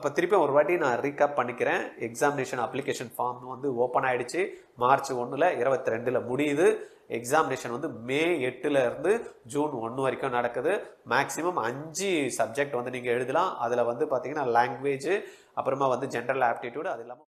அப்போ திருப்பி ஒரு வாட்டி நான் ரீகேப் பண்ணிக்கிறேன். எக்ஸாமினேஷன் அப்ளிகேஷன் ஃபார்ம் வந்து ஓப்பன் ஆகிடுச்சு. மார்ச் 1 22 முடியுது. எக்ஸாமினேஷன் வந்து மே 8 இருந்து ஜூன் 1 வரைக்கும் நடக்குது. மேக்ஸிமம் 5 சப்ஜெக்ட் வந்து நீங்கள் எழுதலாம். அதில் வந்து பார்த்தீங்கன்னா லாங்குவேஜ், அப்புறமா வந்து ஜென்ரல் ஆப்டிடியூட், அது இல்லாமல்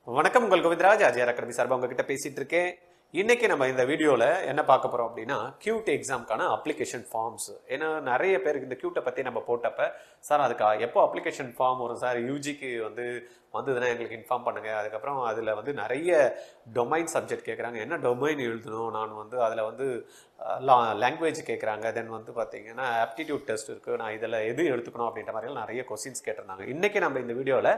வணக்கம். உங்கள் கோவிந்தராஜ் ஆர்ஜிஆர் அகாடமி சார்பாக உங்ககிட்ட பேசிட்டு இருக்கேன். இன்னைக்கு நம்ம இந்த வீடியோவில் என்ன பார்க்க போகிறோம் அப்படின்னா, கியூட் எக்ஸாம்க்கான அப்ளிகேஷன் ஃபார்ம்ஸ். ஏன்னா நிறைய பேருக்கு இந்த கியூட்டை பற்றி நம்ம போட்டப்ப, சார் அதுக்கு எப்போ அப்ளிகேஷன் ஃபார்ம் வரும் சார், யூஜிக்கு வந்து வந்ததுன்னா எங்களுக்கு இன்ஃபார்ம் பண்ணுங்கள். அதுக்கப்புறம் அதில் வந்து நிறைய டொமைன் சப்ஜெக்ட் கேட்குறாங்க. என்ன டொமைன் எழுதணும், நான் வந்து அதில் வந்து லாங்குவேஜ் கேட்குறாங்க. தென் வந்து பார்த்தீங்கன்னா ஆப்டிடியூட் டெஸ்ட் இருக்குது, நான் இதில் எது எடுத்துக்கணும் அப்படின்ற மாதிரிலாம் நிறைய கொஸ்டின்ஸ் கேட்டிருந்தாங்க. இன்றைக்கி நம்ம இந்த வீடியோவில்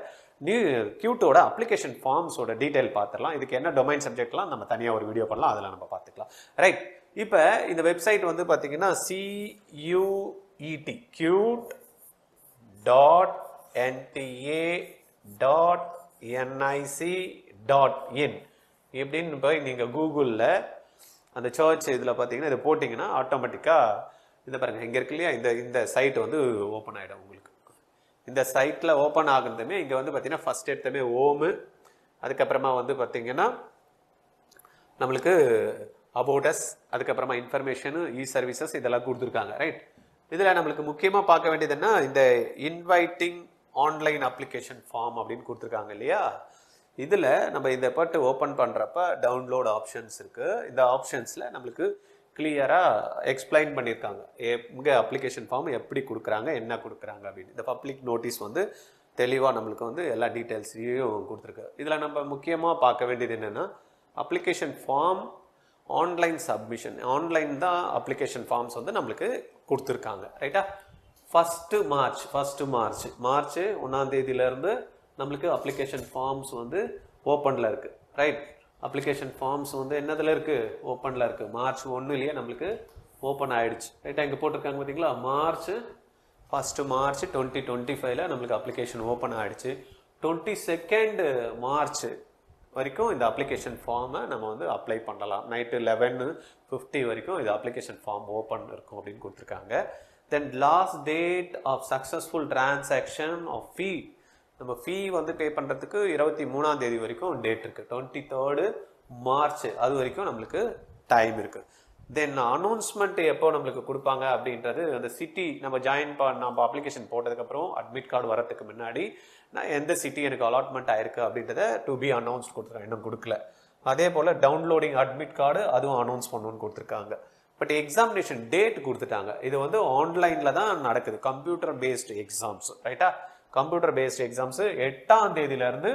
கியூட்டோட அப்ளிகேஷன் ஃபார்ம்ஸோட டீட்டெயில் பார்த்துடலாம். இதுக்கு என்ன டொமைன் சப்ஜெக்ட்லாம் நம்ம தனியாக ஒரு வீடியோ பண்ணலாம், அதில் நம்ம பார்த்துக்கலாம். ரைட், இப்போ இந்த வெப்சைட் வந்து பார்த்தீங்கன்னா CUT.NTA.nic.in இப்படின்னு போய் நீங்கள் கூகுளில் அந்த சர்ச் இதில் பார்த்தீங்கன்னா இதை போட்டிங்கன்னா ஆட்டோமேட்டிக்காக இதை பாருங்கள், இங்கே இருக்கு இல்லையா, இந்த சைட் வந்து ஓப்பன் ஆகிடும் உங்களுக்கு. இந்த சைட்டில் ஓப்பன் ஆகுறதுமே இங்கே வந்து பார்த்தீங்கன்னா ஃபஸ்ட் எடுத்தமே ஹோமு, அதுக்கப்புறமா வந்து பார்த்தீங்கன்னா நம்மளுக்கு அபவுட் அஸ், அதுக்கப்புறமா இன்ஃபர்மேஷனு, இ சர்வீசஸ் இதெல்லாம் கொடுத்துருக்காங்க. ரைட், இதில் நம்மளுக்கு முக்கியமாக பார்க்க வேண்டியதுன்னா இந்த இன்வைட்டிங் ஆன்லைன் அப்ளிகேஷன் ஃபார்ம் அப்படின்னு கொடுத்துருக்காங்க இல்லையா. இதில் நம்ம இந்த பட்டு ஓப்பன் பண்ணுறப்ப டவுன்லோட் ஆப்ஷன்ஸ் இருக்குது. இந்த ஆப்ஷன்ஸில் நம்மளுக்கு கிளியராக எக்ஸ்பிளைன் பண்ணியிருக்காங்க எங்கே அப்ளிகேஷன் ஃபார்ம் எப்படி கொடுக்குறாங்க, என்ன கொடுக்குறாங்க அப்படின்னு. இந்த பப்ளிக் நோட்டீஸ் வந்து தெளிவாக நம்மளுக்கு வந்து எல்லா டீட்டெயில்ஸையும் கொடுத்துருக்கு. இதில் நம்ம முக்கியமாக பார்க்க வேண்டியது என்னென்னா, application form online submission, online தான் அப்ளிகேஷன் ஃபார்ம்ஸ் வந்து நம்மளுக்கு கொடுத்துருக்காங்க. ரைட்டா, ஃபஸ்ட்டு மார்ச் 1 நம்மளுக்கு அப்ளிகேஷன் ஃபார்ம்ஸ் வந்து ஓப்பனில் இருக்குது. ரைட், அப்ளிகேஷன் ஃபார்ம்ஸ் வந்து என்னதில் இருக்குது, ஓப்பனில் இருக்குது. மார்ச் 1 நம்மளுக்கு ஓப்பன் ஆகிடுச்சு. ரைட்டாக இங்கே போட்டிருக்காங்க பார்த்தீங்களா, ஃபஸ்ட்டு மார்ச் 2025 நம்மளுக்கு அப்ளிகேஷன் ஓப்பன் ஆகிடுச்சு. 22 மார்ச் வரைக்கும் இந்த அப்ளிகேஷன் ஃபார்மை நம்ம வந்து அப்ளை பண்ணலாம். நைட்டு 11:50 வரைக்கும் இது அப்ளிகேஷன் ஃபார்ம் ஓப்பன் இருக்கும் அப்படின்னு கொடுத்துருக்காங்க. Then last date of successful transaction of fee, நம்ம ஃபீ வந்து பே பண்ணுறதுக்கு 23ஆம் தேதி வரைக்கும் டேட் இருக்குது. 23 மார்ச் அது வரைக்கும் நம்மளுக்கு டைம் இருக்குது. தென் அனௌன்ஸ்மெண்ட் எப்போ நம்மளுக்கு கொடுப்பாங்க அப்படின்றது, அந்த சிட்டி நம்ம நம்ம அப்ளிகேஷன் போட்டதுக்கப்புறம் அட்மிட் கார்டு வரதுக்கு முன்னாடி நான் எந்த சிட்டி எனக்கு அலாட்மெண்ட் ஆயிருக்கு அப்படின்றத டு பி அனௌன்ஸ்ட் கொடுத்துருக்காங்க, இன்னும் கொடுக்கல. அதே போல் டவுன்லோடிங் அட்மிட் கார்டு அதுவும் அனௌன்ஸ் பண்ணணும்னு கொடுத்துருக்காங்க. பட் எக்ஸாமினேஷன் டேட் கொடுத்துட்டாங்க. இது வந்து ஆன்லைனில் தான் நடக்குது, கம்ப்யூட்டர் பேஸ்டு எக்ஸாம்ஸ். ரைட்டா, கம்ப்யூட்டர் பேஸ்டு எக்ஸாம்ஸ் 8ஆம் தேதியிலேருந்து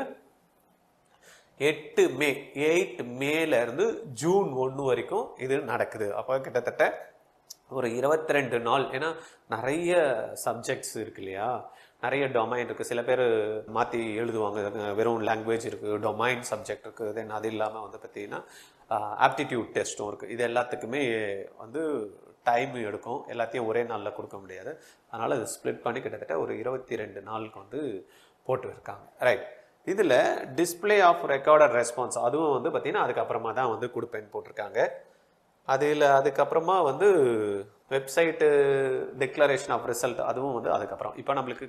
8 மேலேருந்து ஜூன் 1 வரைக்கும் இது நடக்குது. அப்போ கிட்டத்தட்ட ஒரு 22 நாள். ஏன்னா நிறைய சப்ஜெக்ட்ஸ் இருக்கு இல்லையா, நிறைய டொமைன் இருக்குது. சில பேர் மாற்றி எழுதுவாங்க, வெறும் லாங்குவேஜ் இருக்குது, டொமைன் சப்ஜெக்ட் இருக்குது, தென் அது இல்லாமல் வந்து பார்த்தீங்கன்னா ஆப்டிடியூட் டெஸ்ட்டும் இருக்குது. இது எல்லாத்துக்குமே வந்து டைம் எடுக்கும், எல்லாத்தையும் ஒரே நாளில் கொடுக்க முடியாது. அதனால் அது ஸ்ப்ளிட் பண்ணி கிட்டத்தட்ட ஒரு 22 நாளுக்கு வந்து போட்டு இருக்காங்க. ரைட், இதில் டிஸ்பிளே ஆஃப் ரெக்கார்டட் ரெஸ்பான்ஸ் அதுவும் வந்து பார்த்தீங்கன்னா அதுக்கப்புறமா தான் வந்து கொடுப்பேன்னு போட்டிருக்காங்க. அதுக்கப்புறமா வந்து வெப்சைட்டு டிக்ளரேஷன் ஆஃப் ரிசல்ட் அதுவும் வந்து அதுக்கப்புறம். இப்போ நம்மளுக்கு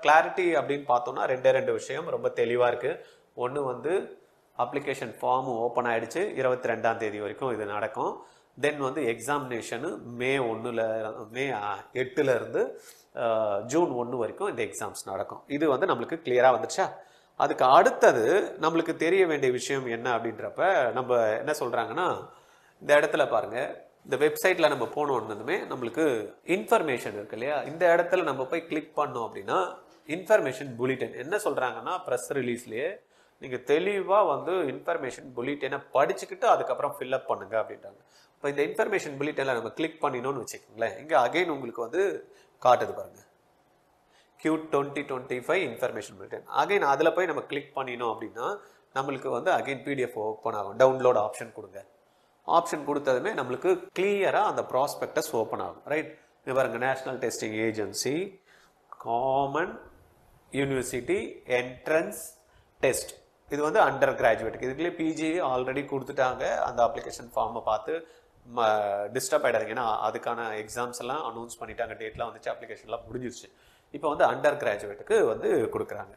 கிளாரிட்டி அப்படின்னு பார்த்தோம்னா 2 விஷயம் ரொம்ப தெளிவாக இருக்குது. ஒன்று வந்து அப்ளிகேஷன் ஃபார்ம் ஓப்பன் ஆகிடுச்சு, 22ஆம் தேதி வரைக்கும் இது நடக்கும். தென் வந்து எக்ஸாமினேஷனு மே 8 ஜூன் 1 வரைக்கும் இந்த எக்ஸாம்ஸ் நடக்கும். இது வந்து நம்மளுக்கு கிளியராக வந்துடுச்சா. அதுக்கு அடுத்தது நம்மளுக்கு தெரிய வேண்டிய விஷயம் என்ன அப்படின்றப்ப நம்ம என்ன சொல்கிறாங்கன்னா, இந்த இடத்துல பாருங்கள், இந்த வெப்சைட்டில் நம்ம போனோன்னதுமே நம்மளுக்கு இன்ஃபர்மேஷன் இருக்கு இல்லையா, இந்த இடத்துல நம்ம போய் கிளிக் பண்ணோம் அப்படின்னா இன்ஃபர்மேஷன் புல்லட்டின் என்ன சொல்கிறாங்கன்னா, ப்ரெஸ் ரிலீஸ்லேயே நீங்கள் தெளிவாக வந்து இன்ஃபர்மேஷன் புல்லட்டினை படிச்சுக்கிட்டு அதுக்கப்புறம் ஃபில்அப் பண்ணுங்க அப்படின்றாங்க. இப்போ இந்த இன்ஃபர்மேஷன் புல்லட்டினில் நம்ம கிளிக் பண்ணினோன்னு வச்சுக்கோங்களேன், இங்கே அகைன் உங்களுக்கு வந்து காட்டுது பாருங்கள், கியூட் 2025 இன்ஃபர்மேஷன் புல்லட்டின். அகைன் அதில் போய் நம்ம கிளிக் பண்ணினோம் அப்படின்னா நம்மளுக்கு வந்து அகைன் பிடிஎஃப் ஓப்பன் ஆகும். டவுன்லோட் ஆப்ஷன் கொடுங்க. ஆப்ஷன் கொடுத்ததுமே நம்மளுக்கு கிளியராக அந்த ப்ராஸ்பெக்டஸ் ஓப்பன் ஆகும். ரைட், இது பாருங்க, national testing agency, common university entrance test. இது வந்து அண்டர் கிராஜுவேட்டுக்கு. இதுக்குள்ளே பிஜி ஆல்ரெடி கொடுத்துட்டாங்க. அந்த அப்ளிகேஷன் ஃபார்மை பார்த்து டிஸ்டர்ப் ஆகிடாதீங்க. ஏன்னா அதுக்கான எக்ஸாம்ஸ் எல்லாம் அனௌன்ஸ் பண்ணிட்டாங்க, டேட்லாம் வந்துச்சு, அப்ளிகேஷன்லாம் முடிஞ்சிருச்சு. இப்போ வந்து அண்டர் கிராஜுவேட்டுக்கு வந்து கொடுக்குறாங்க.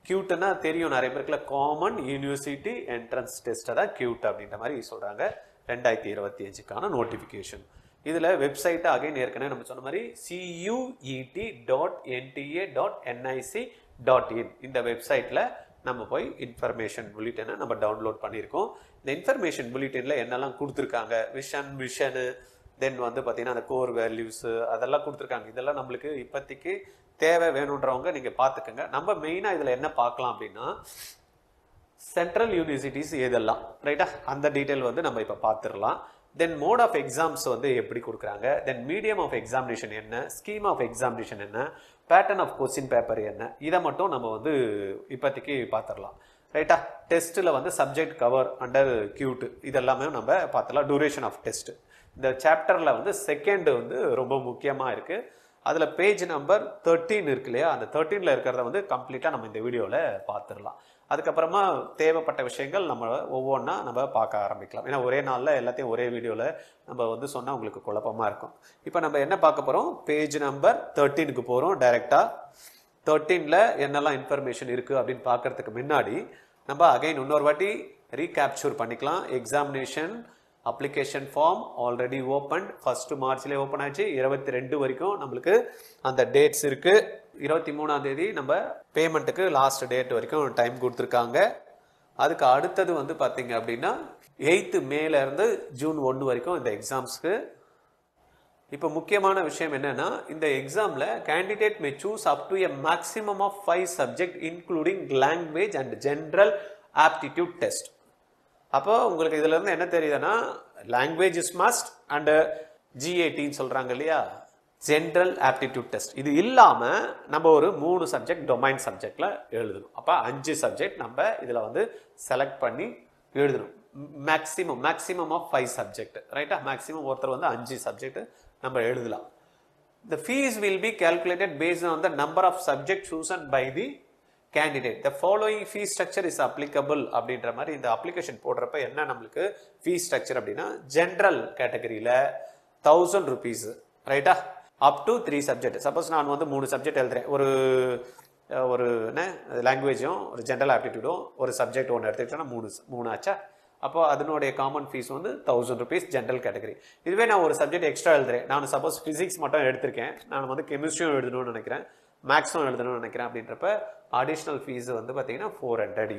கியூட்னா தெரியும் நிறைய பேருக்குல, காமன் யூனிவர்சிட்டி என்ட்ரன்ஸ் டெஸ்ட்டை தான் கியூட் அப்படின்ற மாதிரி சொல்கிறாங்க. 2025க்கான நோட்டிஃபிகேஷன். இதில் வெப்சைட்டை அகைன் ஏற்கனவே நம்ம சொன்ன மாதிரி CUET.NTA.nic.in இந்த வெப்சைட்டில் நம்ம போய் இன்ஃபர்மேஷன் புல்லட்டினை நம்ம டவுன்லோட் பண்ணியிருக்கோம். இந்த இன்ஃபர்மேஷன் புல்லட்டினில் என்னெல்லாம் கொடுத்துருக்காங்க, விஷனு, தென் வந்து பார்த்தீங்கன்னா அந்த கோர் வேல்யூஸு அதெல்லாம் கொடுத்துருக்காங்க. இதெல்லாம் நம்மளுக்கு இப்போதைக்கு தேவை வேணுன்றவங்க நீங்கள் பார்த்துக்கோங்க. நம்ம மெயினாக இதில் என்ன பார்க்கலாம் அப்படின்னா, சென்ட்ரல் யூனிவர்சிட்டிஸ் எதெல்லாம், ரைட்டா, அந்த டீட்டெயில் வந்து நம்ம இப்போ பார்த்துடலாம். தென் மோட் ஆஃப் எக்ஸாம்ஸ் வந்து எப்படி கொடுக்குறாங்க, தென் மீடியம் ஆஃப் எக்ஸாமினேஷன் என்ன, ஸ்கீம் ஆஃப் எக்ஸாமினேஷன் என்ன, பேட்டர்ன் ஆஃப் கொஸ்டின் பேப்பர் என்ன, இதை மட்டும் நம்ம வந்து இப்போதைக்கு பார்த்துடலாம். ரைட்டா, டெஸ்ட்டில் வந்து சப்ஜெக்ட் கவர் அண்டர் கியூட் இதெல்லாமே நம்ம பார்த்துடலாம். டூரேஷன் ஆஃப் டெஸ்ட் இந்த சாப்டரில் வந்து செகண்ட் வந்து ரொம்ப முக்கியமாக இருக்குது. அதில் பேஜ் நம்பர் 13 இருக்கு இல்லையா, அந்த 13ல் இருக்கிறத வந்து கம்ப்ளீட்டாக நம்ம இந்த வீடியோவில் பார்த்துடலாம். அதுக்கப்புறமா தேவைப்பட்ட விஷயங்கள் நம்ம ஒவ்வொன்றா நம்ம பார்க்க ஆரம்பிக்கலாம். ஏன்னா ஒரே நாளில் எல்லாத்தையும் ஒரே வீடியோவில் நம்ம வந்து சொன்னால் உங்களுக்கு குழப்பமாக இருக்கும். இப்போ நம்ம என்ன பார்க்க போகிறோம், பேஜ் நம்பர் 13க்கு போகிறோம். டைரெக்டாக 13ல் என்னெல்லாம் இன்ஃபர்மேஷன் இருக்குது அப்படின்னு பார்க்கறதுக்கு முன்னாடி நம்ம அகைன் இன்னொரு வாட்டி ரீகேப்சர் பண்ணிக்கலாம். Examination application form already open, 1 மார்ச்லேயே ஓப்பன் ஆச்சு. 22 வரைக்கும் நம்மளுக்கு அந்த டேட்ஸ் இருக்குது. 23ஆம் தேதி நம்ம பேமெண்ட்டுக்கு லாஸ்ட் டேட் வரைக்கும் டைம் கொடுத்துருக்காங்க. அதுக்கு அடுத்தது வந்து பார்த்தீங்க அப்படின்னா 8th மேலேருந்து ஜூன் 1 வரைக்கும் இந்த எக்ஸாம்ஸ்க்கு. இப்போ முக்கியமான விஷயம் என்னன்னா, இந்த எக்ஸாமில் candidate may choose up to a maximum of 5 subject including language and general aptitude test. அப்போ உங்களுக்கு இதுல இருந்து என்ன தெரியுதுன்னா, லாங்குவேஜ் இஸ் மஸ்ட் அண்ட் GATன்னு சொல்றாங்க இல்லையா, ஜென்ரல் ஆப்டிடியூட் டெஸ்ட். இது இல்லாம நம்ம ஒரு 3 சப்ஜெக்ட் டொமைன் சப்ஜெக்ட்ல எழுதணும். அப்ப 5 சப்ஜெக்ட் நம்ம இதுல வந்து செலக்ட் பண்ணி எழுதணும். மேக்ஸிமம் ஆஃப் 5 சப்ஜெக்ட், ரைட்டா. மேக்ஸிமம் ஒருத்தர் வந்து 5 சப்ஜெக்ட் நம்ம எழுதலாம். The fees will be calculated based on the number of subjects chosen by the candidate. The following fee structure is applicable அப்படின்ற மாதிரி இந்த அப்ளிகேஷன் போடுறப்ப என்ன நம்மளுக்கு ஃபீ ஸ்ட்ரக்சர் அப்படின்னா, ஜென்ரல் கேட்டகரியில் 1000 rupees, ரைட்டா, அப் டு 3 சப்ஜெக்ட். சப்போஸ் நான் வந்து 3 சப்ஜெக்ட் எழுதுறேன், ஒரு என்ன லாங்குவேஜும் ஒரு ஜென்ரல் ஆப்டிடியூடும் ஒரு சப்ஜெக்ட் ஒன்று எடுத்துக்கிட்டோன்னா 3 ஆச்சா. அப்போ அதனுடைய காமன் ஃபீஸ் வந்து 1000 rupees ஜென்ரல் கேட்டகரி. இதுவே நான் ஒரு சப்ஜெக்ட் எக்ஸ்ட்ரா எழுதுறேன், நான் சப்போஸ் ஃபிசிக்ஸ் மட்டும் எடுத்திருக்கேன், நான் வந்து கெமிஸ்ட்ரியும் எழுதணும்னு நினைக்கிறேன், மேக்ஸும் எழுதணும்னு நினைக்கிறேன் அப்படின்றப்ப அடிஷ்னல் ஃபீஸ் வந்து பார்த்தீங்கன்னா 400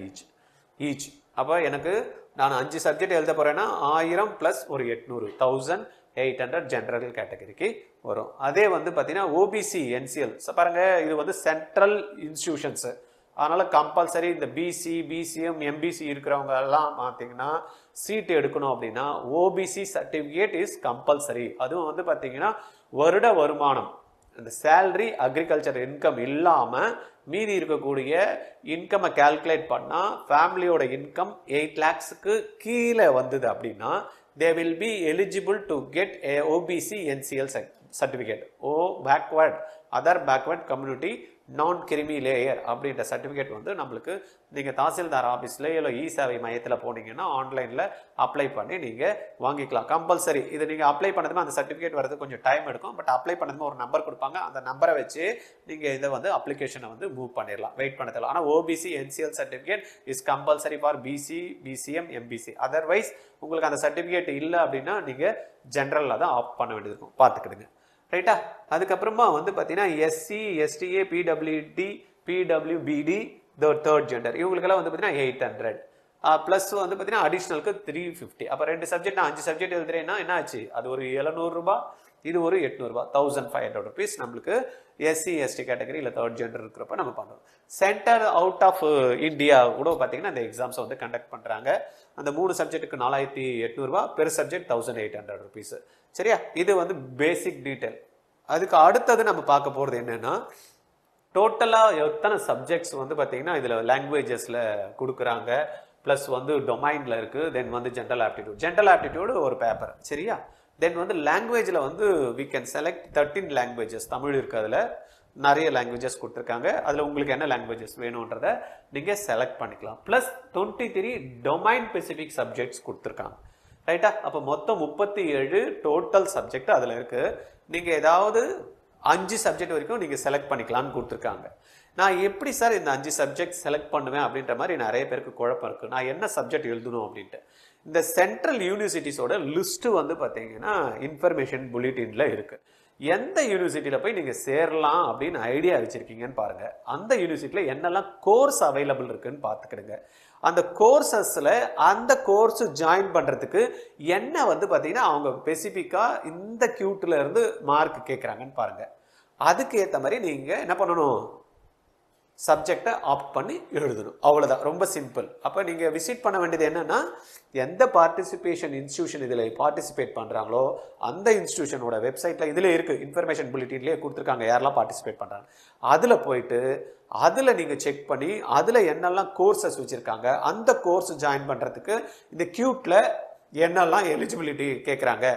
ஈச். அப்போ எனக்கு நான் 5 சப்ஜெக்ட் எழுத போகிறேன்னா 1000 + ஒரு 800, 1800 ஜென்ரல் கேட்டகரிக்கு வரும். அதே வந்து பார்த்தீங்கன்னா OBC NCL பாருங்க, இது வந்து சென்ட்ரல் இன்ஸ்டிடியூஷன்ஸு, அதனால கம்பல்சரி இந்த BC BCM MBC இருக்கிறவங்க எல்லாம் பார்த்தீங்கன்னா சீட் எடுக்கணும் அப்படின்னா OBC சர்டிஃபிகேட் இஸ் கம்பல்சரி. அதுவும் வந்து பார்த்தீங்கன்னா வருட வருமானம், இந்த சேலரி அக்ரிகல்ச்சர் இன்கம் இல்லாமல் மீதி இருக்கக்கூடிய இன்கம்மை கால்குலேட் பண்ணால் ஃபேமிலியோட இன்கம் 8 lakhsக்கு கீழே வந்தது அப்படின்னா they will be eligible to get a OBC NCL certificate. other backward community நான் கிரிமி லேயர் அப்படின்ற சர்டிஃபிகேட் வந்து நம்மளுக்கு நீங்கள் தாசில்தார் ஆஃபீஸில் இல்லை இ-சேவை மையத்தில் போனீங்கன்னா ஆன்லைனில் அப்ளை பண்ணி நீங்கள் வாங்கிக்கலாம். கம்பல்சரி இது நீங்கள் அப்ளை பண்ணதுமே அந்த சர்டிஃபிகேட் வரது கொஞ்சம் டைம் எடுக்கும். பட் அப்ளை பண்ணதுமே ஒரு நம்பர் கொடுப்பாங்க, அந்த நம்பரை வச்சு நீங்கள் இதை வந்து அப்ளிகேஷனை வந்து மூவ் பண்ணிடலாம், வெயிட் பண்ண தெரியல. ஆனால் OBC NCL certificate is compulsory for BC BCM MBC. Otherwise உங்களுக்கு அந்த சர்டிஃபிகேட் இல்லை அப்படின்னா நீங்கள் ஜென்ரலில் தான் ஆப் பண்ண வேண்டியது இருக்கும், பார்த்துக்கிடுங்க, ரைட்டா. அதுக்கப்புறமா வந்து பார்த்தீங்கன்னா SC STA PWD PWBD third gender இவங்களுக்கெல்லாம் வந்து பார்த்தீங்கன்னா 800 ப்ளஸ் வந்து பார்த்தீங்கன்னா அடிஷ்னலுக்கு 350. அப்போ 2 சப்ஜெக்ட் நான் 5 சப்ஜெக்ட் எழுதுறேன்னா என்ன ஆச்சு, அது ஒரு 700 ரூபாய், இது ஒரு 800 ரூபாய், 1500 rupees நம்மளுக்கு SC ST கேட்டகரி இல்லை தேர்ட் ஜெண்டர் இருக்கிறப்ப நம்ம பண்ணுறோம். சென்டர் அவுட் ஆஃப் இந்தியா கூட பார்த்தீங்கன்னா இந்த எக்ஸாம்ஸை வந்து கண்டக்ட் பண்ணுறாங்க. அந்த 3 சப்ஜெக்ட்டுக்கு 4800 ரூபாய், பெர் சப்ஜெக்ட் 1800 rupees. சரியா, இது வந்து பேசிக் டீட்டெயில். அதுக்கு அடுத்தது நம்ம பார்க்க போகிறது என்னன்னா, டோட்டலாக எத்தனை சப்ஜெக்ட்ஸ் வந்து பார்த்தீங்கன்னா இதில் லாங்குவேஜஸில் கொடுக்குறாங்க, ப்ளஸ் வந்து டொமைனில் இருக்குது, தென் வந்து ஜென்ரல் ஆப்டிடியூடு ஒரு பேப்பர், சரியா. தென் வந்து லாங்குவேஜில் வந்து we can select 13 languages, Tamil இருக்குது அதில், நிறைய லாங்குவேஜஸ் கொடுத்துருக்காங்க. அதில் உங்களுக்கு என்ன லாங்குவேஜஸ் வேணுன்றதை நீங்கள் செலக்ட் பண்ணிக்கலாம். ப்ளஸ் 23 டொமைன் ஸ்பெசிஃபிக் சப்ஜெக்ட்ஸ் கொடுத்துருக்காங்க. ரைட்டா? அப்போ மொத்தம் 37 டோட்டல் சப்ஜெக்ட் அதில் இருக்குது. நீங்கள் ஏதாவது 5 சப்ஜெக்ட் வரைக்கும் நீங்கள் செலக்ட் பண்ணிக்கலாம்னு கொடுத்துருக்காங்க. நான் எப்படி சார் இந்த 5 சப்ஜெக்ட் செலக்ட் பண்ணுவேன் அப்படின்ற மாதிரி நிறைய பேருக்கு குழப்பம் இருக்குது. நான் என்ன சப்ஜெக்ட் எழுதணும் அப்படின்ட்டு. இந்த சென்ட்ரல் யூனிவர்சிட்டிஸோட லிஸ்ட்டு வந்து பார்த்தீங்கன்னா இன்ஃபர்மேஷன் புல்லட்டின்ல இருக்குது. எந்த யூனிவர்சிட்டியில் போய் நீங்கள் சேரலாம் அப்படின்னு ஐடியா வச்சுருக்கீங்கன்னு பாருங்கள். அந்த யூனிவர்சிட்டியில் என்னெல்லாம் கோர்ஸ் அவைலபிள் இருக்குன்னு பார்த்துக்கிடுங்க. அந்த கோர்சஸில் அந்த கோர்ஸ் ஜாயின் பண்ணுறதுக்கு என்ன வந்து பார்த்தீங்கன்னா அவங்க ஸ்பெசிஃபிக்காக இந்த கியூட்டில் இருந்து மார்க் கேட்குறாங்கன்னு பாருங்கள். அதுக்கு ஏற்ற மாதிரி நீங்கள் என்ன பண்ணணும், சப்ஜெக்டை ஆப்ட் பண்ணி எழுதணும். அவ்வளோதான், ரொம்ப சிம்பிள். அப்போ நீங்கள் விசிட் பண்ண வேண்டியது என்னென்னா, எந்த பார்ட்டிசிபேஷன் இன்ஸ்டியூஷன் இதில் பார்ட்டிசிபேட் பண்ணுறாங்களோ அந்த இன்ஸ்டியூஷனோட வெப்சைட்டில் இதில் இருக்குது, இன்ஃபர்மேஷன் புல்லட்டின்லேயே கொடுத்துருக்காங்க யாரெல்லாம் பார்ட்டிசிபேட் பண்ணுறாங்க. அதில் போயிட்டு அதில் நீங்கள் செக் பண்ணி அதில் என்னெல்லாம் கோர்சஸ் வச்சுருக்காங்க, அந்த கோர்ஸ் ஜாயின் பண்ணுறதுக்கு இந்த கியூட்டில் என்னெல்லாம் எலிஜிபிலிட்டி கேட்குறாங்க,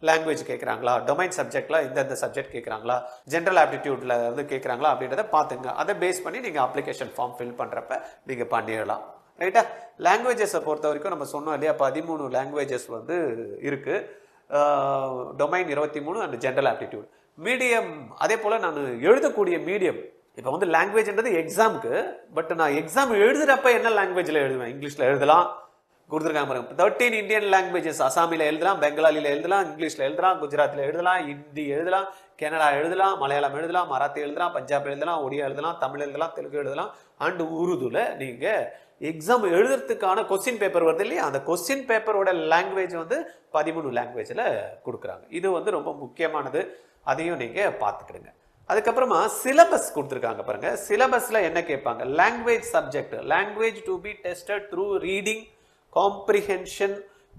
லாங்குவேஜ் கேட்குறாங்களா, டொமைன் சப்ஜெக்டில் இந்தந்த சப்ஜெக்ட் கேட்குறாங்களா, ஜென்ரல் ஆப்டிடியூடில் வந்து கேட்குறாங்களா அப்படின்றத பார்த்துங்க. அதை பேஸ் பண்ணி நீங்கள் அப்ளிகேஷன் ஃபார்ம் ஃபில் பண்ணுறப்ப நீங்கள் பண்ணிடலாம். ரைட்டா? லாங்குவேஜஸை பொறுத்த வரைக்கும் நம்ம சொன்னோம் இல்லையா, 13 லாங்குவேஜஸ் வந்து இருக்குது. Domain 23 and general aptitude. Medium அதே போல் நான் எழுதக்கூடிய மீடியம், இப்போ வந்து லாங்குவேஜ்ன்றது எக்ஸாமுக்கு, பட் நான் எக்ஸாம் எழுதுகிறப்ப என்ன லாங்குவேஜில் எழுதுவேன், இங்கிலீஷில் எழுதலாம் கொடுத்துருக்காங்க பாருங்க. 13 இந்தியன் லாங்குவேஜஸ், அசாமியில் எழுதலாம், பெங்காலியில் எழுதலாம், இங்கிலீஷில் எழுதலாம், குஜராத்தில் எழுதலாம், ஹிந்தி எழுதலாம், கன்னடா எழுதலாம், மலையாளம் எழுதலாம், மராத்தி எழுதலாம், பஞ்சாப் எழுதலாம், ஒடியா எழுதலாம், தமிழ் எழுதலாம், தெலுங்கு எழுதலாம், அண்ட் உருதுல நீங்கள் எக்ஸாம் எழுதுறதுக்கான கொஸ்டின் பேப்பர் வருது இல்லையா, அந்த கொஸ்டின் பேப்பரோட லாங்குவேஜ் வந்து 13 லாங்குவேஜில் கொடுக்குறாங்க. இது வந்து ரொம்ப முக்கியமானது, அதையும் நீங்கள் பார்த்துக்கிடுங்க. அதுக்கப்புறமா சிலபஸ் கொடுத்துருக்காங்க பாருங்க. சிலபஸில் என்ன கேட்பாங்க, language subject, language to be tested through reading comprehension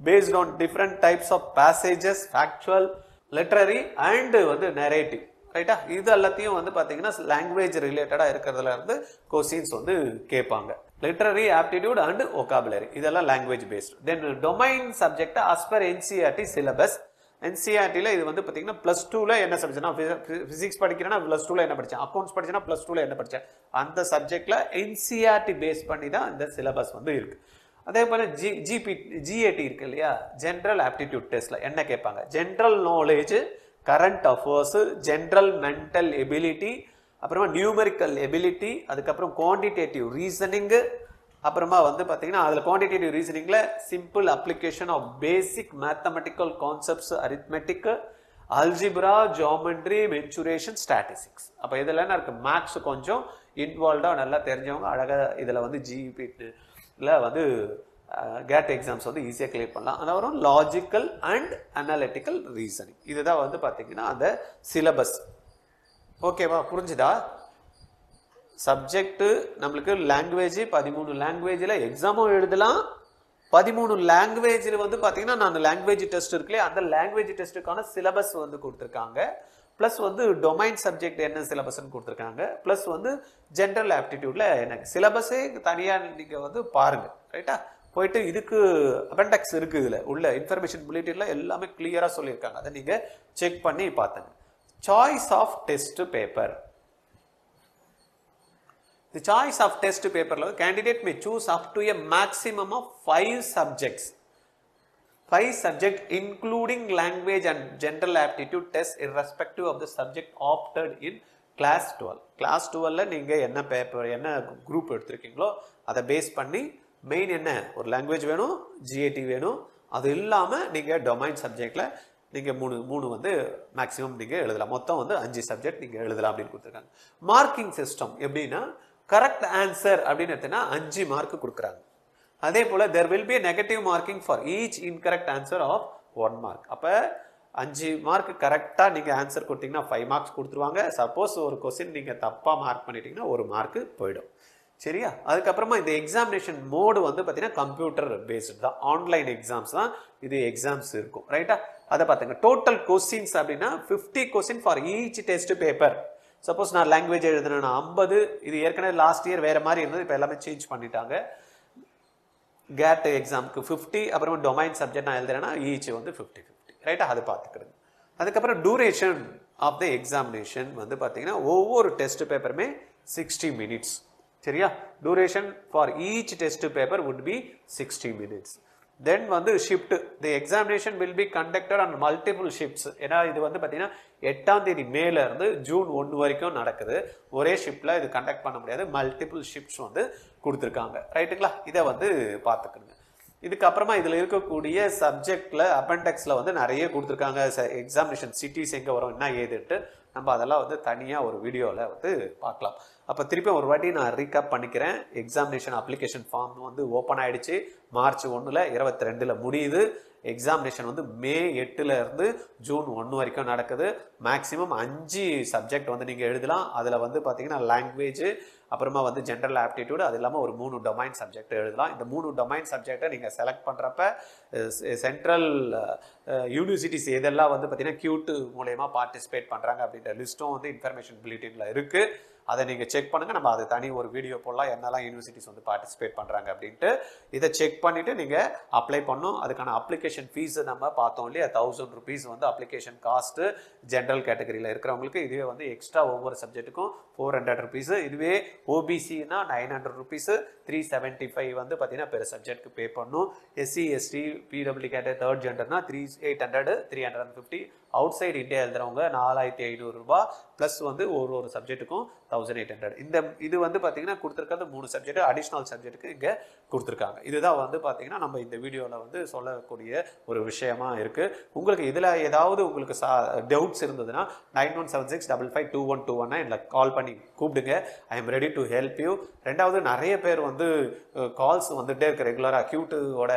based on different types of passages, factual, literary and வந்து narrative. ரைட்டா? இது எல்லாத்தையும் வந்து பார்த்தீங்கன்னா லாங்குவேஜ் ரிலேட்டடாக இருக்கிறதுல இருந்து கொஸ்டின்ஸ் வந்து கேட்பாங்க. லிட்டரரி ஆப்டிடியூட் அண்ட் ஒகாபுலரி இதெல்லாம் language based. Then domain subject as per NCERT syllabus. என்சிஆர்டியில் இது வந்து பார்த்தீங்கன்னா ப்ளஸ் 2ல் என்ன சப்ஜெக்ட்னா, ஃபிசிக்ஸ் படிக்கிறேன்னா ப்ளஸ் 2ல் என்ன படித்தேன், அக்கௌண்ட்ஸ் படிச்சேன்னா ப்ளஸ் 2ல் என்ன படித்தேன், அந்த சப்ஜெக்டில் என்சிஆர்டி பேஸ் பண்ணி தான் இந்த சிலபஸ் வந்து இருக்குது. அதே போல் ஜிஏடி இருக்கு இல்லையா, ஜென்ரல் ஆப்டிடியூட் டெஸ்ட்டில் என்ன கேட்பாங்க, general knowledge, current affairs, general mental ability, அப்புறமா நியூமெரிக்கல் எபிலிட்டி, அதுக்கப்புறம் குவான்டிடேட்டிவ் ரீசனிங்கு, அப்புறமா வந்து பார்த்தீங்கன்னா அதில் குவான்டிடேட்டிவ் ரீசனிங்கில் simple application of basic mathematical concepts, arithmetic, algebra, geometry, mensuration, statistics. அப்போ இதெல்லாம் என்ன இருக்குது, மேக்ஸ் கொஞ்சம் இன்வால்வ்டாக நல்லா தெரிஞ்சவங்க அழகாக இதில் வந்து ஜிபிடியில் வந்து கேட் எக்ஸாம்ஸ் வந்து ஈஸியாக கிளியர் பண்ணலாம். ஆனால் வரும் லாஜிக்கல் அண்ட் அனாலிட்டிக்கல் ரீசனிங். இதுதான் வந்து பார்த்தீங்கன்னா அந்த சிலபஸ். ஓகேவா, புரிஞ்சுதா? சப்ஜெக்ட் நம்மளுக்கு லாங்குவேஜ் 13 லாங்குவேஜில் எக்ஸாமும் எழுதலாம். 13 லாங்குவேஜில் வந்து பார்த்தீங்கன்னா நான் லாங்குவேஜ் டெஸ்ட் இருக்குல்லையே, அந்த லாங்குவேஜ் டெஸ்ட்டுக்கான சிலபஸ் வந்து கொடுத்துருக்காங்க. ப்ளஸ் வந்து டொமைன் சப்ஜெக்ட் என்ன சிலபஸ்ன்னு கொடுத்துருக்காங்க. ப்ளஸ் வந்து ஜென்ரல் ஆப்டிடியூடில் எனக்கு சிலபஸே தனியாக நீங்கள் வந்து பாருங்கள். ரைட்டா? போயிட்டு இதுக்கு அப்பெண்டக்ஸ் இருக்குது, இதில் உள்ள இன்ஃபர்மேஷன் புல்லட்டினில் எல்லாமே கிளியராக சொல்லியிருக்காங்க. அதை நீங்கள் செக் பண்ணி பார்த்துங்க. Choice of test paper. The choice of test paper, candidate may choose up to a maximum of 5 subjects. 5 subjects including language and general aptitude tests irrespective of the subject opted in class 12. Class 12ல நீங்க என்ன paper என்ன group எடுத்துருக்கீங்களோ அதை base பண்ணி main என்ன ஒரு language வேணும், GAT வேணும், அது இல்லாமல் நீங்கள் டொமைன் சப்ஜெக்டில் நீங்கள் மூணு வந்து மேக்ஸிமம் நீங்கள் எழுதலாம். மொத்தம் வந்து 5 சப்ஜெக்ட் நீங்கள் எழுதலாம் அப்படின்னு கொடுத்துருக்காங்க. மார்க்கிங் சிஸ்டம் எப்படின்னா, கரெக்ட் ஆன்சர் அப்படின்னு எடுத்தீங்கன்னா 5 மார்க் கொடுக்குறாங்க. அதே போல் there will be a negative marking for each incorrect answer of 1 mark. அப்போ 5 மார்க் கரெக்டாக நீங்கள் ஆன்சர் கொடுத்தீங்கன்னா 5 மார்க்ஸ் கொடுத்துருவாங்க. சப்போஸ் ஒரு கொஸ்டின் நீங்கள் தப்பாக மார்க் பண்ணிட்டீங்கன்னா 1 மார்க்கு போயிடும். சரியா? அதுக்கப்புறமா இந்த எக்ஸாமினேஷன் மோடு வந்து பார்த்தீங்கன்னா கம்ப்யூட்டர் பேஸ்டு தான், ஆன்லைன் எக்ஸாம்ஸ் தான் இது எக்ஸாம்ஸ் இருக்கும். ரைட்டா? அதை பார்த்துங்க. டோட்டல் கொஸ்டின்ஸ் அப்படின்னா 50 question for each test paper. Suppose நான் லாங்குவேஜ் எழுதுனா 50, இது ஏற்கனவே லாஸ்ட் இயர் வேறு மாதிரி இருந்தது, இப்போ எல்லாமே சேஞ்ச் பண்ணிட்டாங்க. கேட் எக்ஸாமுக்கு 50, அப்புறமா டொமைன் சப்ஜெக்ட் நான் எழுதுறேன்னா ஈச் வந்து 50. ரைட்டா? அது பார்த்துக்கிறது. அதுக்கப்புறம் டூரேஷன் ஆஃப் த எக்ஸாமினேஷன் வந்து பார்த்தீங்கன்னா ஒவ்வொரு டெஸ்ட் பேப்பருமே 60 மினிட்ஸ். சரியா? duration for each test paper would be 60 minutes. Then வந்து shift, the examination will be conducted on multiple shifts. ஏன்னா இது வந்து பார்த்தீங்கன்னா 8ஆம் தேதி மேல இருந்து ஜூன் 1 வரைக்கும் நடக்குது. ஒரே ஷிஃப்ட்ல இது கண்டக்ட் பண்ண முடியாது, மல்டிபிள் ஷிஃப்ட்ஸ் வந்து கொடுத்துருக்காங்க. ரைட்டுங்களா? இதை வந்து பார்த்துக்கணுங்க. இதுக்கப்புறமா இதில் இருக்கக்கூடிய சப்ஜெக்டில் அப்பெண்டெக்ஸில் வந்து நிறைய கொடுத்துருக்காங்க. எக்ஸாமினேஷன் சிட்டிஸ் எங்கே வரும், என்ன ஏதுன்ட்டு நம்ம அதெல்லாம் வந்து தனியாக ஒரு வீடியோவில் வந்து பார்க்கலாம். அப்போ திருப்பி ஒரு வாட்டி நான் ரீகேப் பண்ணிக்கிறேன். எக்ஸாமினேஷன் அப்ளிகேஷன் ஃபார்ம் வந்து ஓப்பன் ஆகிடுச்சு. மார்ச் 1 22 முடியுது. எக்ஸாமினேஷன் வந்து மே 8 இருந்து ஜூன் 1 வரைக்கும் நடக்குது. மேக்ஸிமம் 5 சப்ஜெக்ட் வந்து நீங்கள் எழுதலாம். அதில் வந்து பார்த்தீங்கன்னா லாங்குவேஜ், அப்புறமா வந்து ஜென்ரல் ஆப்டிடியூட், அது இல்லாமல் ஒரு 3 டொமைன் சப்ஜெக்ட் எழுதலாம். இந்த 3 டொமைன் சப்ஜெக்டை நீங்கள் செலக்ட் பண்ணுறப்ப சென்ட்ரல் யூனிவர்சிட்டிஸ் எதெல்லாம் வந்து பார்த்தீங்கன்னா Q2 மூலயமா பார்ட்டிசிபேட் பண்ணுறாங்க அப்படின்ற லிஸ்ட்டும் வந்து இன்ஃபர்மேஷன் புல்லட்டினில் இருக்குது. அதை நீங்கள் செக் பண்ணுங்கள். நம்ம அது தனி ஒரு வீடியோ போடலாம், என்னெல்லாம் யூனிவர்சிட்டிஸ் வந்து பார்ட்டிசிபேட் பண்ணுறாங்க அப்படின்ட்டு. இதை செக் பண்ணிவிட்டு நீங்கள் அப்ளை பண்ணணும். அதுக்கான அப்ளிகேஷன் ஃபீஸு நம்ம பார்த்தோம் இல்லையா, 1000 rupees வந்து அப்ளிகேஷன் காஸ்ட்டு. ஜென்ரல் கேட்டகரியில் இருக்கிறவங்களுக்கு இதுவே வந்து எக்ஸ்ட்ரா ஒவ்வொரு சப்ஜெக்ட்டுக்கும் 400 rupees. இதுவே ஓபிசினா 900 rupees, 375 வந்து பார்த்தீங்கன்னா பெர் சப்ஜெக்ட்க்கு பே பண்ணணும். SC ST PWD category third ஜெண்டர்னா 800 350. அவுட் சைடு இந்தியா எழுதுறவங்க 4500 ரூபாய் ப்ளஸ் வந்து ஒரு சப்ஜெக்ட்டுக்கும் 1800. இது வந்து பார்த்தீங்கன்னா கொடுத்துருக்கிறது 3 சப்ஜெக்ட், அடிஷ்னல் சப்ஜெக்ட்டுக்கு இங்கே கொடுத்துருக்காங்க. இதுதான் வந்து பார்த்தீங்கன்னா நம்ம இந்த வீடியோவில் வந்து சொல்லக்கூடிய ஒரு விஷயமா இருக்குது. உங்களுக்கு இதில் ஏதாவது உங்களுக்கு டவுட்ஸ் இருந்ததுன்னா 9176552121 இதில் கால் பண்ணி கூப்பிடுங்க. I am ready to help you. ரெண்டாவது, நிறைய பேர் வந்து கால்ஸ் வந்துகிட்டே இருக்கு ரெகுலராக. Q2ஓட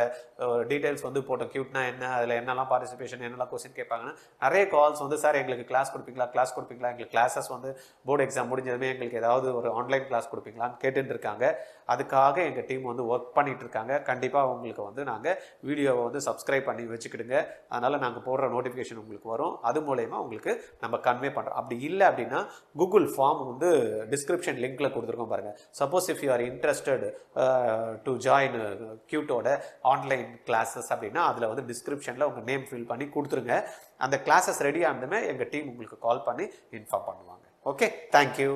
டீட்டெயில்ஸ் வந்து போட்டோம். Q2னா என்ன, அதில் என்னெல்லாம் பார்ட்டிசிபேஷன், என்னெல்லாம் கொஸ்டின் கேட்பாங்கன்னா நிறைய கால்ஸ் வந்து, சார் எங்களுக்கு கிளாஸ் கொடுப்பீங்களா, எங்களுக்கு கிளாஸஸ் வந்து போர்டு எக்ஸாம் முடிஞ்சதுமே எங்களுக்கு ஏதாவது ஒரு ஆன்லைன் கிளாஸ் கொடுப்பீங்களான்னு கேட்டுட்டு இருக்காங்க. அதுக்காக எங்கள் டீம் வந்து ஒர்க் பண்ணிட்டு இருக்காங்க. கண்டிப்பாக உங்களுக்கு வந்து நாங்கள் வீடியோவை வந்து சப்ஸ்கிரைப் பண்ணி வச்சுக்கிடுங்க. அதனால் நாங்கள் போடுற நோட்டிஃபிகேஷன் உங்களுக்கு வரும். அது மூலயமா உங்களுக்கு நம்ம கன்வே பண்ணுறோம். அப்படி இல்லை அப்படின்னா கூகுள் ஃபார்ம் வந்து டிஸ்கிரிப்ஷன் லிங்க்ல கொடுத்துருக்கோம் பாருங்கள். Suppose if you are interested to join Q2ஓட ஆன்லைன் கிளாஸஸ் அப்படின்னா அதில் வந்து டிஸ்கிரிப்ஷனில் உங்கள் நேம் ஃபில் பண்ணி கொடுத்துருங்க. அந்த கிளாஸஸ் ரெடி ஆனதுமே எங்கள் டீம் உங்களுக்கு கால் பண்ணி இன்ஃபார்ம் பண்ணுவாங்க. Okay, thank you.